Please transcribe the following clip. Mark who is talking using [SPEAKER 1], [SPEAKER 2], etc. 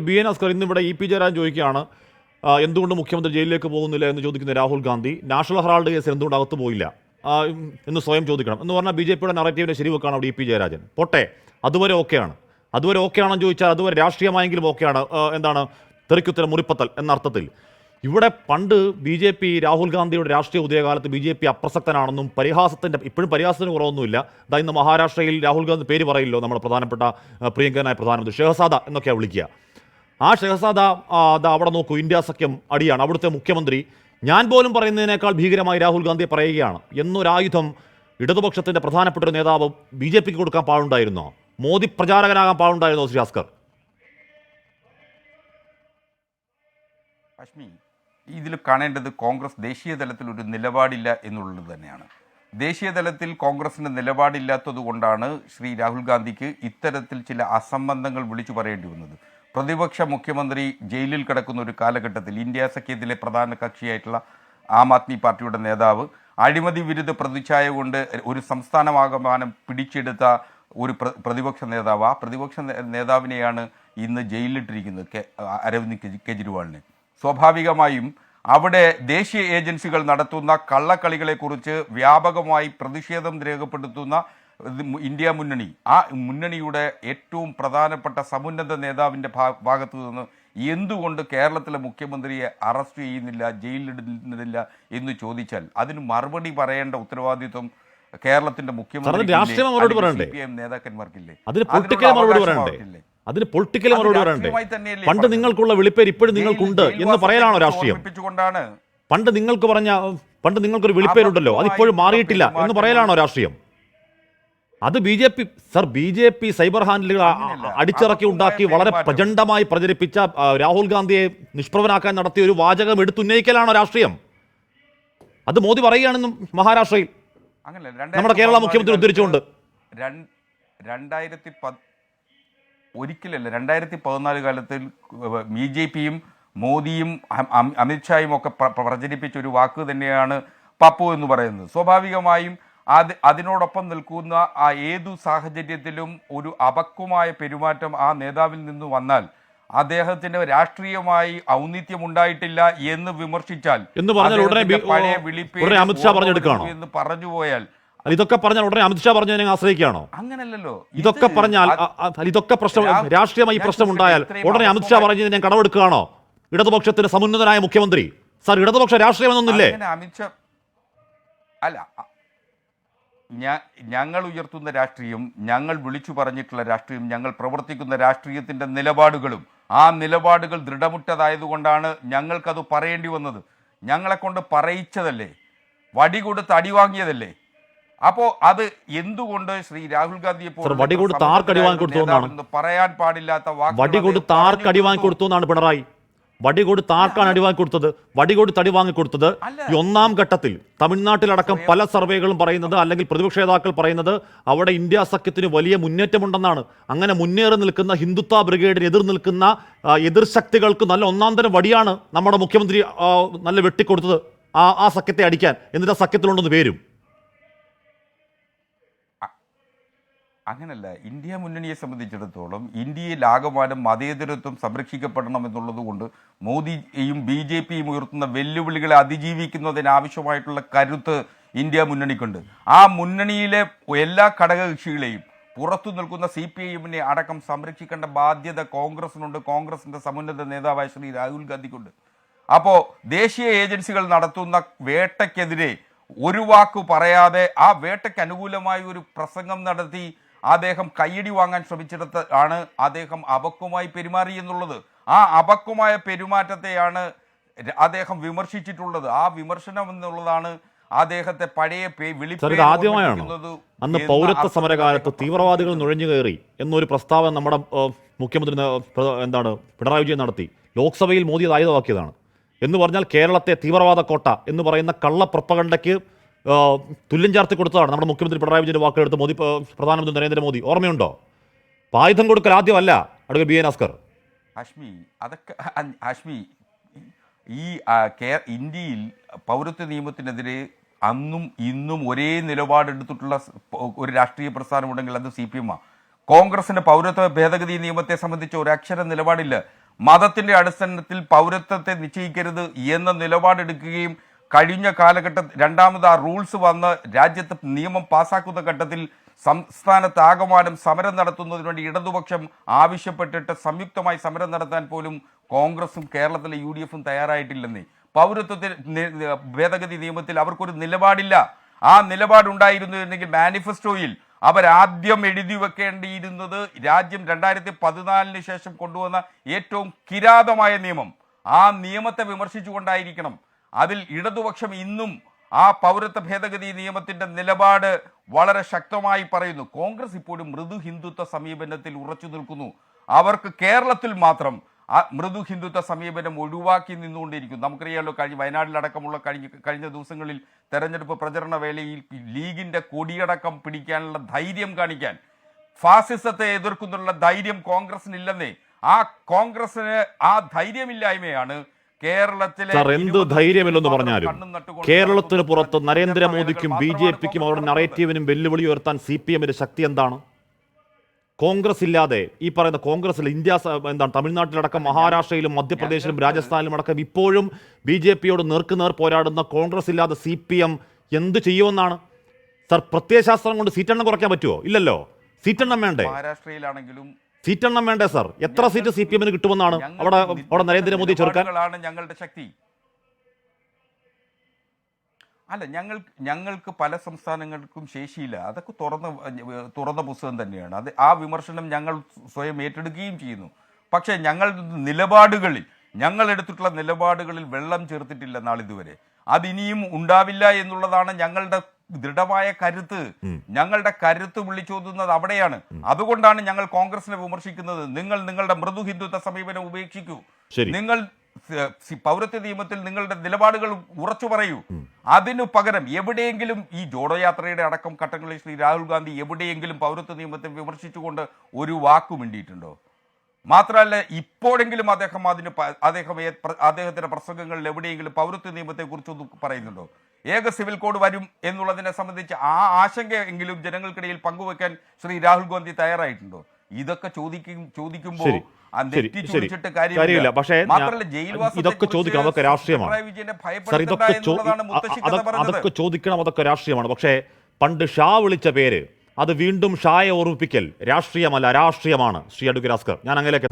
[SPEAKER 1] B N Askar ഇന്നിവിടെ E P Jayarajan ചോദിക്കുകയാണ് എന്തുകൊണ്ട് മുഖ്യമന്ത്രി ജയിലിലേക്ക് പോകുന്നില്ല എന്ന് ചോദിക്കുന്ന രാഹുൽ ഗാന്ധി നാഷണൽ ഹെറാൾഡ് കേസിൽ എന്തുകൊണ്ട് അകത്ത് പോയില്ല എന്ന് സ്വയം ചോദിക്കണം എന്ന് പറഞ്ഞാൽ ബി ജെ പിയുടെ നറേറ്റീവിനെ ശരിവെക്കാണ് അവിടെ ഇ പി ജയരാജൻ. പോട്ടെ, അതുവരെ ഓക്കെയാണ്. അതുവരെ ഓക്കെയാണെന്ന് ചോദിച്ചാൽ അതുവരെ രാഷ്ട്രീയമായെങ്കിലും ഓക്കെയാണ്. എന്താണ് തെറിക്കുത്തരം മുറിപ്പത്തൽ എന്ന അർത്ഥത്തിൽ. ഇവിടെ പണ്ട് ബി ജെ പി രാഹുൽ ഗാന്ധിയുടെ രാഷ്ട്രീയ ഉദയകാലത്ത് ബി ജെ പി അപ്രസക്തനാണെന്നും ഇപ്പോഴും പരിഹാസത്തിന് കുറവൊന്നുമില്ല. ഇന്ന് മഹാരാഷ്ട്രയിൽ രാഹുൽ ഗാന്ധി പേര് പറയില്ലോ, നമ്മുടെ പ്രധാനപ്പെട്ട പ്രിയങ്കരനായ പ്രധാനമന്ത്രി ഷെഹസാദ എന്നൊക്കെയാണ് വിളിക്കുക. ആ ഷെഹസാദ അവിടെ നോക്കൂ, ഇന്ത്യ സഖ്യം അടിയാണ്. അവിടുത്തെ മുഖ്യമന്ത്രി ഞാൻ പോലും പറയുന്നതിനേക്കാൾ ഭീകരമായി രാഹുൽ ഗാന്ധിയെ പറയുകയാണ് എന്നൊരായുധം ഇടതുപക്ഷത്തിൻ്റെ പ്രധാനപ്പെട്ട ഒരു നേതാവ് ബി ജെ പിക്ക് കൊടുക്കാൻ പാടുണ്ടായിരുന്നോ? മോദി പ്രചാരകനാകാൻ പാടുണ്ടായിരുന്നോ ശ്രീ അസ്കർ?
[SPEAKER 2] അശ്മി, ഇതിൽ കാണേണ്ടത് കോൺഗ്രസ് ദേശീയ തലത്തിൽ ഒരു നിലപാടില്ല എന്നുള്ളത് തന്നെയാണ്. ദേശീയ തലത്തിൽ കോൺഗ്രസിൻ്റെ നിലപാടില്ലാത്തത് കൊണ്ടാണ് ശ്രീ രാഹുൽ ഗാന്ധിക്ക് ഇത്തരത്തിൽ ചില അസംബന്ധങ്ങൾ വിളിച്ചു പറയേണ്ടി വന്നത്. പ്രതിപക്ഷ മുഖ്യമന്ത്രി ജയിലിൽ കിടക്കുന്ന ഒരു കാലഘട്ടത്തിൽ ഇന്ത്യ സഖ്യത്തിലെ പ്രധാന കക്ഷിയായിട്ടുള്ള ആം ആദ്മി പാർട്ടിയുടെ നേതാവ് അഴിമതി വിരുദ്ധ പ്രതിച്ഛായ കൊണ്ട് ഒരു സംസ്ഥാനമാകമാനം പിടിച്ചെടുത്ത ഒരു പ്രതിപക്ഷ നേതാവ്, ആ പ്രതിപക്ഷ നേതാവിനെയാണ് ഇന്ന് ജയിലിലിട്ടിരിക്കുന്നത്, അരവിന്ദ് കെജ്രിവാളിനെ. സ്വാഭാവികമായും അവിടെ ദേശീയ ഏജൻസികൾ നടത്തുന്ന കള്ളക്കളികളെക്കുറിച്ച് വ്യാപകമായി പ്രതിഷേധം രേഖപ്പെടുത്തുന്ന ഇന്ത്യ മുന്നണി, ആ മുന്നണിയുടെ ഏറ്റവും പ്രധാനപ്പെട്ട സമുന്നത നേതാവിൻ്റെ ഭാഗത്തു നിന്ന് എന്തുകൊണ്ട് കേരളത്തിലെ മുഖ്യമന്ത്രിയെ അറസ്റ്റ് ചെയ്യുന്നില്ല, ജയിലിലിടുന്നില്ല എന്ന് ചോദിച്ചാൽ അതിന് മറുപടി പറയേണ്ട ഉത്തരവാദിത്വം കേരളത്തിന്റെ മുഖ്യമന്ത്രി നേതാക്കന്മാർക്കില്ലേ?
[SPEAKER 1] അതിന് പൊളിറ്റിക്കൽ മറുപടി പറയണ്ടേ? പണ്ട് നിങ്ങൾക്കുള്ള വിളിപ്പേര് ഇപ്പോഴും നിങ്ങൾക്കുണ്ട് എന്ന് പറയലാണോ രാഷ്ട്രീയം? പണ്ട് നിങ്ങൾക്കൊരു വിളിപ്പേരുണ്ടല്ലോ, അതിപ്പോഴും മാറിയിട്ടില്ല എന്ന് പറയലാണോ രാഷ്ട്രീയം? അത് ബി ജെ പി സൈബർ ഹാൻഡിലുകൾ അടിച്ചിറക്കി ഉണ്ടാക്കി വളരെ പ്രചണ്ഡമായി പ്രചരിപ്പിച്ച രാഹുൽ ഗാന്ധിയെ നിഷ്പ്രഭനാക്കാൻ നടത്തിയ ഒരു വാചകം എടുത്തുന്നയിക്കലാണോ രാഷ്ട്രീയം? അത് മോദി പറയുകയാണെന്നും മഹാരാഷ്ട്രയിൽ നമ്മുടെ കേരള മുഖ്യമന്ത്രി ഉദ്ധരിച്ചുകൊണ്ട്.
[SPEAKER 2] 2014 കാലത്തിൽ ബി ജെ പിയും മോദിയും അമിത്ഷായും ഒക്കെ പ്രചരിപ്പിച്ച ഒരു വാക്ക് തന്നെയാണ് പപ്പു എന്ന് പറയുന്നത്. സ്വാഭാവികമായും അതിനോടൊപ്പം നിൽക്കുന്ന ആ ഏതു സാഹചര്യത്തിലും ഒരു അപക്വമായ പെരുമാറ്റം ആ നേതാവിൽ നിന്ന് വന്നാൽ അദ്ദേഹത്തിന് രാഷ്ട്രീയമായി ഔന്നിത്യം ഉണ്ടായിട്ടില്ല എന്ന് വിമർശിച്ചാൽ പഴയ വിളിപ്പേര് എന്ന് പറഞ്ഞുപോയാൽ
[SPEAKER 1] ഇതൊക്കെ പറഞ്ഞാൽ ഉടനെ അമിത്ഷാ പറഞ്ഞതിനെ ആശ്രയിക്കുകയാണോ?
[SPEAKER 2] അങ്ങനല്ലല്ലോ.
[SPEAKER 1] ഇതൊക്കെ പറഞ്ഞാൽ ഇതൊക്കെ പ്രശ്നം രാഷ്ട്രീയമായി പ്രശ്നം ഉണ്ടായാൽ ഉടനെ അമിത്ഷാ പറഞ്ഞതിനെ ഞാൻ കടമെടുക്കുകയാണോ? ഇടതുപക്ഷത്തിന്റെ സമുന്നതനായ മുഖ്യമന്ത്രി സാർ, ഇടതുപക്ഷ രാഷ്ട്രീയമൊന്നുമില്ലേ?
[SPEAKER 2] അമിത്ഷാ അല്ല, ഞങ്ങൾ ഉയർത്തുന്ന രാഷ്ട്രീയം, ഞങ്ങൾ വിളിച്ചു പറഞ്ഞിട്ടുള്ള രാഷ്ട്രീയം, ഞങ്ങൾ പ്രവർത്തിക്കുന്ന രാഷ്ട്രീയത്തിന്റെ നിലപാടുകളും ആ നിലപാടുകൾ ദൃഢമുറ്റതായതുകൊണ്ടാണ് ഞങ്ങൾക്കത് പറയേണ്ടി വന്നത്. ഞങ്ങളെ കൊണ്ട് പറയിച്ചതല്ലേ, വടി കൊടുത്ത് അടി വാങ്ങിയതല്ലേ. അപ്പോ അത് എന്തുകൊണ്ട് ശ്രീ രാഹുൽ ഗാന്ധിയെ പറയാൻ പാടില്ലാത്ത
[SPEAKER 1] വടി കൊടുത്ത് ആർക്ക് അടി വാങ്ങിക്കൊടുത്തു എന്നാണ് പിണറായി? വടി കൊടുത്ത് ആർക്കാണ് അടി വാങ്ങിക്കൊടുത്തത്? വടി കൊടുത്ത് അടി വാങ്ങിക്കൊടുത്തത് ഈ ഒന്നാം ഘട്ടത്തിൽ തമിഴ്നാട്ടിലടക്കം പല സർവേകളും പറയുന്നത്, അല്ലെങ്കിൽ പ്രതിപക്ഷ നേതാക്കൾ പറയുന്നത്, അവിടെ ഇന്ത്യ സഖ്യത്തിന് വലിയ മുന്നേറ്റമുണ്ടെന്നാണ്. അങ്ങനെ മുന്നേറി നിൽക്കുന്ന ഹിന്ദുത്വ ബ്രിഗേഡിന് എതിർ നിൽക്കുന്ന എതിർ ശക്തികൾക്ക് നല്ല ഒന്നാം തരം വടിയാണ് നമ്മുടെ മുഖ്യമന്ത്രി നല്ല വെട്ടിക്കൊടുത്തത് ആ സഖ്യത്തെ അടിക്കാൻ. എന്നിട്ട് ആ സഖ്യത്തിലുണ്ടെന്ന് പേരും.
[SPEAKER 2] അങ്ങനല്ല. ഇന്ത്യ മുന്നണിയെ സംബന്ധിച്ചിടത്തോളം ഇന്ത്യയിൽ ആകമാനം മതേതരത്വം സംരക്ഷിക്കപ്പെടണം എന്നുള്ളത് കൊണ്ട് മോദിയും ബി ജെ പിയും ഉയർത്തുന്ന വെല്ലുവിളികളെ അതിജീവിക്കുന്നതിനാവശ്യമായിട്ടുള്ള കരുത്ത് ഇന്ത്യ മുന്നണിക്കുണ്ട്. ആ മുന്നണിയിലെ എല്ലാ ഘടകകക്ഷികളെയും പുറത്തു നിൽക്കുന്ന CPIM-നെ അടക്കം സംരക്ഷിക്കേണ്ട ബാധ്യത കോൺഗ്രസിനുണ്ട്, കോൺഗ്രസിന്റെ സമുന്നത നേതാവായ ശ്രീ രാഹുൽ ഗാന്ധിക്കുണ്ട്. അപ്പോൾ ദേശീയ ഏജൻസികൾ നടത്തുന്ന വേട്ടയ്ക്കെതിരെ ഒരു വാക്ക് പറയാതെ ആ വേട്ടയ്ക്ക് അനുകൂലമായ ഒരു പ്രസംഗം നടത്തി അദ്ദേഹം കയ്യടി വാങ്ങാൻ ശ്രമിച്ചിടത്ത് ആണ് അദ്ദേഹം അപക്വമായി പെരുമാറി എന്നുള്ളത്. ആ അപക്വമായ പെരുമാറ്റത്തെയാണ് അദ്ദേഹം വിമർശിച്ചിട്ടുള്ളത്. ആ വിമർശനം എന്നുള്ളതാണ് അദ്ദേഹത്തെ പഴയ
[SPEAKER 1] ആദ്യമായാണ് അന്ന് പൗരത്വ സമരകാലത്ത് തീവ്രവാദികൾ നുഴഞ്ഞു കയറി എന്നൊരു പ്രസ്താവന നമ്മുടെ മുഖ്യമന്ത്രി പിണറായി വിജയൻ നടത്തി. ലോക്സഭയിൽ മോദി അത് ആയുധമാക്കിയതാണ്. എന്ന് പറഞ്ഞാൽ കേരളത്തെ തീവ്രവാദ കോട്ട എന്ന് പറയുന്ന കള്ള പ്രൊപ്പഗണ്ടയ്ക്ക് തുല്യം ചേർത്തി കൊടുത്തതാണ് നമ്മുടെ മുഖ്യമന്ത്രി പിണറായി വിജയന്റെ വാക്കെടുത്ത് പ്രധാനമന്ത്രി നരേന്ദ്രമോദി. ഓർമ്മയുണ്ടോ? ആയുധം കൊടുക്കൽ ആദ്യമല്ല advocate B N Askar.
[SPEAKER 2] Hashmi, ഈ ഇന്ത്യയിൽ പൗരത്വ നിയമത്തിനെതിരെ അന്നും ഇന്നും ഒരേ നിലപാടെടുത്തിട്ടുള്ള ഒരു രാഷ്ട്രീയ പ്രസ്ഥാനമുണ്ടെങ്കിൽ അത് CPM-ആണ്. കോൺഗ്രസിന്റെ പൗരത്വ ഭേദഗതി നിയമത്തെ സംബന്ധിച്ച് ഒരക്ഷര നിലപാടില്ല. മതത്തിന്റെ അടിസ്ഥാനത്തിൽ പൗരത്വത്തെ നിശ്ചയിക്കരുത് എന്ന നിലപാടെടുക്കുകയും കഴിഞ്ഞ കാലഘട്ടത്തിൽ രണ്ടാമത് ആ റൂൾസ് വന്ന് രാജ്യത്ത് നിയമം പാസാക്കുന്ന ഘട്ടത്തിൽ സംസ്ഥാനത്ത് ആകമാനം സമരം നടത്തുന്നതിന് വേണ്ടി ഇടതുപക്ഷം ആവശ്യപ്പെട്ടിട്ട് സംയുക്തമായി സമരം നടത്താൻ പോലും കോൺഗ്രസും കേരളത്തിലെ UDF-ഉം തയ്യാറായിട്ടില്ലെന്നേ. ഭേദഗതി നിയമത്തിൽ അവർക്കൊരു നിലപാടില്ല. ആ നിലപാടുണ്ടായിരുന്നുവെങ്കിൽ മാനിഫെസ്റ്റോയിൽ അവരാദ്യം എഴുതി വെക്കേണ്ടിയിരുന്നത് രാജ്യം 2014 ശേഷം കൊണ്ടുവന്ന ഏറ്റവും കിരാതമായ നിയമം, ആ നിയമത്തെ വിമർശിച്ചുകൊണ്ടായിരിക്കണം. അതിൽ ഇടതുപക്ഷം ഇന്നും ആ പൗരത്വ ഭേദഗതി നിയമത്തിന്റെ നിലപാട് വളരെ ശക്തമായി പറയുന്നു. കോൺഗ്രസ് ഇപ്പോഴും മൃദു ഹിന്ദുത്വ സമീപനത്തിൽ ഉറച്ചു നിൽക്കുന്നു. അവർക്ക് കേരളത്തിൽ മാത്രം ആ മൃദു ഹിന്ദുത്വ സമീപനം ഒഴിവാക്കി നിന്നുകൊണ്ടിരിക്കുന്നു. നമുക്കറിയാമല്ലോ, വയനാട്ടിലടക്കമുള്ള കഴിഞ്ഞ ദിവസങ്ങളിൽ തെരഞ്ഞെടുപ്പ് പ്രചരണ വേളയിൽ ലീഗിന്റെ കൊടിയടക്കം പിടിക്കാനുള്ള ധൈര്യം കാണിക്കാൻ, ഫാസിസത്തെ എതിർക്കുന്നുള്ള ധൈര്യം കോൺഗ്രസിനില്ലെന്നേ. ആ കോൺഗ്രസിന് ആ ധൈര്യമില്ലായ്മയാണ് കേരളത്തിലെ
[SPEAKER 1] എന്ത് ധൈര്യമില്ലെന്ന് പറഞ്ഞാലും കേരളത്തിന് പുറത്ത് നരേന്ദ്രമോദിക്കും BJP-ക്കും അവരുടെ നറേറ്റീവിനും വെല്ലുവിളി ഉയർത്താൻ CPM-ന്റെ ശക്തി എന്താണ്? കോൺഗ്രസ് ഇല്ലാതെ, ഈ പറയുന്ന കോൺഗ്രസിൽ എന്താണ് തമിഴ്നാട്ടിലടക്കം മഹാരാഷ്ട്രയിലും മധ്യപ്രദേശിലും രാജസ്ഥാനിലും അടക്കം ഇപ്പോഴും BJP-യോട് നേർക്കുനേർ പോരാടുന്ന കോൺഗ്രസ് ഇല്ലാതെ CPM എന്ത് ചെയ്യുമെന്നാണ് സർ? പ്രത്യയശാസ്ത്രം കൊണ്ട് സീറ്റെണ്ണം കുറയ്ക്കാൻ പറ്റുമോ? ഇല്ലല്ലോ. സീറ്റെണ്ണം വേണ്ടേ?
[SPEAKER 2] മഹാരാഷ്ട്രയിലാണെങ്കിലും
[SPEAKER 1] സീറ്റെണ്ണം വേണ്ടേ സർ? എത്ര സീറ്റ് CPM-ന് കിട്ടുമെന്നാണ് അവിടെ നരേന്ദ്രമോദി ചെറുക്കാൻ?
[SPEAKER 2] ഞങ്ങളുടെ ശക്തി അല്ല, ഞങ്ങൾക്ക് പല സംസ്ഥാനങ്ങൾക്കും ശേഷിയില്ല. അതൊക്കെ തുറന്ന പുസ്തകം തന്നെയാണ്. ആ വിമർശനം ഞങ്ങൾ സ്വയം ഏറ്റെടുക്കുകയും ചെയ്യുന്നു. പക്ഷേ ഞങ്ങൾ എടുത്തിട്ടുള്ള നിലപാടുകളിൽ വെള്ളം ചേർത്തിട്ടില്ല നാളിതുവരെ. അതിനിയും ഉണ്ടാവില്ല എന്നുള്ളതാണ് ഞങ്ങളുടെ ദൃഢമായ കരുത്ത്. ഞങ്ങളുടെ കരുത്ത് വിളിച്ചോതുന്നത് അവിടെയാണ്. അതുകൊണ്ടാണ് ഞങ്ങൾ കോൺഗ്രസിനെ വിമർശിക്കുന്നത്. നിങ്ങളുടെ മൃദു ഹിന്ദുത്വ സമീപനം ഉപേക്ഷിക്കൂ. നിങ്ങൾ പൗരത്വ നിയമത്തിൽ നിങ്ങളുടെ നിലപാടുകൾ ഉറച്ചു പറയൂ. അതിനു പകരം എവിടെയെങ്കിലും ഈ ജോഡോ യാത്രയുടെ അടക്കം ഘട്ടങ്ങളിൽ ശ്രീ രാഹുൽ ഗാന്ധി എവിടെയെങ്കിലും പൗരത്വ നിയമത്തെ വിമർശിച്ചുകൊണ്ട് ഒരു വാക്കു മിണ്ടിയിട്ടുണ്ടോ? മാത്രമല്ല, ഇപ്പോഴെങ്കിലും അദ്ദേഹത്തിന്റെ പ്രസംഗങ്ങളിൽ എവിടെയെങ്കിലും പൗരത്വ നിയമത്തെ കുറിച്ചൊന്നും പറയുന്നുണ്ടോ? ഏക സിവിൽ കോഡ് വരും എന്നുള്ളതിനെ സംബന്ധിച്ച് ആ ആശങ്കയെങ്കിലും ജനങ്ങൾക്കിടയിൽ പങ്കുവെക്കാൻ ശ്രീ രാഹുൽ ഗാന്ധി തയ്യാറായിട്ടുണ്ടോ? ഇതൊക്കെ ചോദിക്കുമ്പോൾ
[SPEAKER 1] കാര്യമില്ല. പക്ഷേ ഇതൊക്കെ ചോദിക്കണം, അതൊക്കെ രാഷ്ട്രീയമാണ്. അതൊക്കെ ചോദിക്കണം, അതൊക്കെ രാഷ്ട്രീയമാണ്. പക്ഷേ പണ്ട് ഷാ വിളിച്ച പേര്, അത് വീണ്ടും ഷായെ ഓർമ്മിപ്പിക്കൽ രാഷ്ട്രീയമല്ല, രാഷ്ട്രീയമാണ്. ശ്രീ അഡ്വക്കേറ്റ് ഭാസ്കർ, ഞാൻ അങ്ങനെയൊക്കെ